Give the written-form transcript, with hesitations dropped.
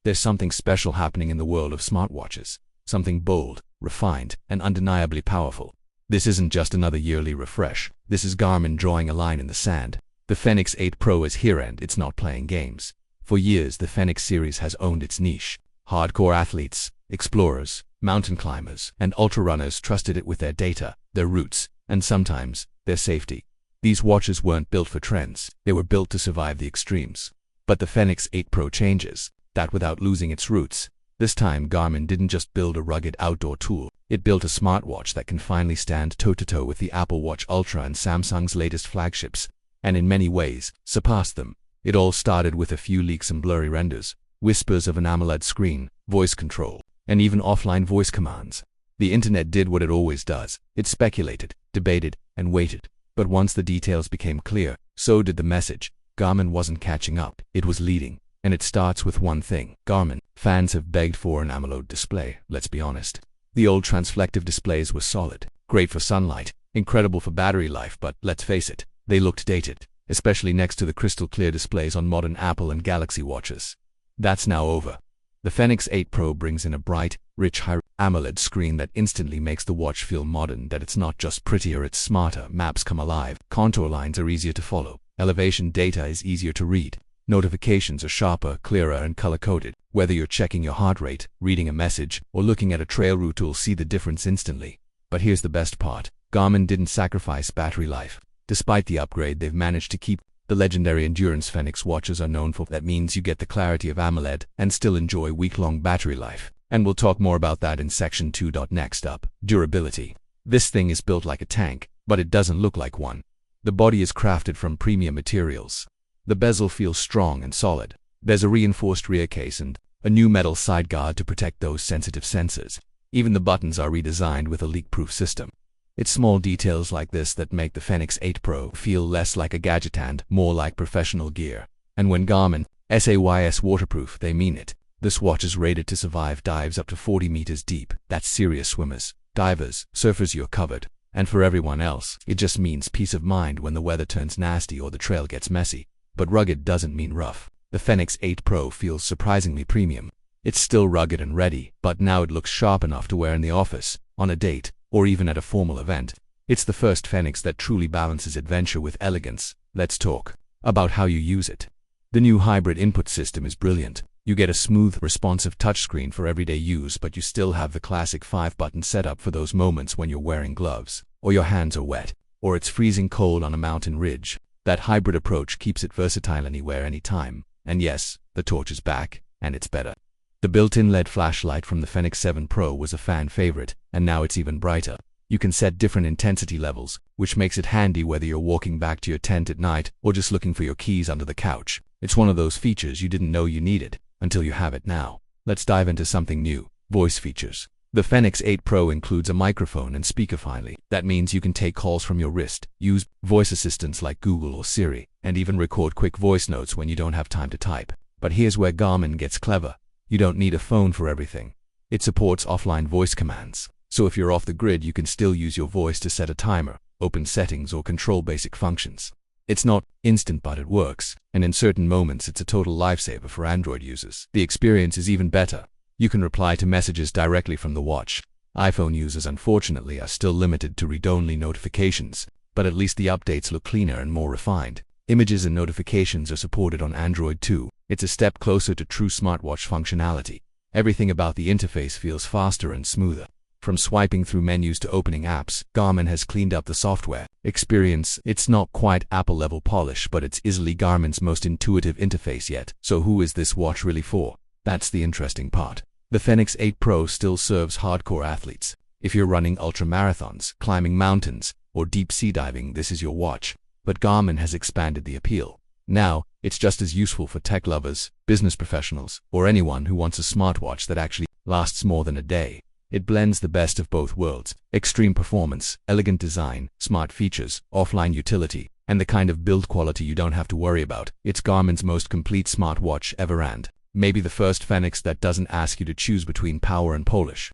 There's something special happening in the world of smartwatches. Something bold, refined, and undeniably powerful. This isn't just another yearly refresh. This is Garmin drawing a line in the sand. The Fenix 8 Pro is here and it's not playing games. For years, the Fenix series has owned its niche. Hardcore athletes, explorers, mountain climbers, and ultra-runners trusted it with their data, their routes, and sometimes, their safety. These watches weren't built for trends. They were built to survive the extremes. But the Fenix 8 Pro changes that without losing its roots. This time, Garmin didn't just build a rugged outdoor tool. It built a smartwatch that can finally stand toe-to-toe with the Apple Watch Ultra and Samsung's latest flagships, and in many ways, surpass them. It all started with a few leaks and blurry renders, whispers of an AMOLED screen, voice control, and even offline voice commands. The internet did what it always does. It speculated, debated, and waited. But once the details became clear, so did the message. Garmin wasn't catching up, it was leading. And it starts with one thing. Garmin fans have begged for an AMOLED display, let's be honest. The old transflective displays were solid, great for sunlight, incredible for battery life, but let's face it, they looked dated, especially next to the crystal clear displays on modern Apple and Galaxy watches. That's now over. The Fenix 8 Pro brings in a bright, rich high AMOLED screen that instantly makes the watch feel modern, that it's not just prettier, it's smarter, maps come alive, contour lines are easier to follow, elevation data is easier to read. Notifications are sharper, clearer, and color-coded. Whether you're checking your heart rate, reading a message, or looking at a trail route, you'll see the difference instantly. But here's the best part. Garmin didn't sacrifice battery life. Despite the upgrade, they've managed to keep the legendary endurance Fenix watches are known for. That means you get the clarity of AMOLED and still enjoy week-long battery life. And we'll talk more about that in section 2. Next up, durability. This thing is built like a tank, but it doesn't look like one. The body is crafted from premium materials. The bezel feels strong and solid. There's a reinforced rear case and a new metal side guard to protect those sensitive sensors. Even the buttons are redesigned with a leak-proof system. It's small details like this that make the Fenix 8 Pro feel less like a gadget and more like professional gear. And when Garmin says waterproof, they mean it. This watch is rated to survive dives up to 40 meters deep. That's serious swimmers, divers, surfers, you're covered. And for everyone else, it just means peace of mind when the weather turns nasty or the trail gets messy. But rugged doesn't mean rough. The Fenix 8 Pro feels surprisingly premium. It's still rugged and ready, but now it looks sharp enough to wear in the office, on a date, or even at a formal event. It's the first Fenix that truly balances adventure with elegance. Let's talk about how you use it. The new hybrid input system is brilliant. You get a smooth, responsive touchscreen for everyday use, but you still have the classic 5-button setup for those moments when you're wearing gloves, or your hands are wet, or it's freezing cold on a mountain ridge. That hybrid approach keeps it versatile anywhere, anytime. And yes, the torch is back, and it's better. The built-in LED flashlight from the Fenix 7 Pro was a fan favorite, and now it's even brighter. You can set different intensity levels, which makes it handy whether you're walking back to your tent at night or just looking for your keys under the couch. It's one of those features you didn't know you needed, until you have it now. Let's dive into something new. Voice features. The Fenix 8 Pro includes a microphone and speaker finally. That means you can take calls from your wrist, use voice assistants like Google or Siri, and even record quick voice notes when you don't have time to type. But here's where Garmin gets clever. You don't need a phone for everything. It supports offline voice commands. So if you're off the grid, you can still use your voice to set a timer, open settings, or control basic functions. It's not instant, but it works. And in certain moments, it's a total lifesaver for Android users. The experience is even better. You can reply to messages directly from the watch. iPhone users, unfortunately, are still limited to read-only notifications, but at least the updates look cleaner and more refined. Images and notifications are supported on Android too. It's a step closer to true smartwatch functionality. Everything about the interface feels faster and smoother. From swiping through menus to opening apps, Garmin has cleaned up the software experience. It's not quite Apple-level polish, but it's easily Garmin's most intuitive interface yet. So who is this watch really for? That's the interesting part. The Fenix 8 Pro still serves hardcore athletes. If you're running ultra-marathons, climbing mountains, or deep-sea diving, this is your watch. But Garmin has expanded the appeal. Now, it's just as useful for tech lovers, business professionals, or anyone who wants a smartwatch that actually lasts more than a day. It blends the best of both worlds: extreme performance, elegant design, smart features, offline utility, and the kind of build quality you don't have to worry about. It's Garmin's most complete smartwatch ever, and maybe the first Fenix that doesn't ask you to choose between power and polish.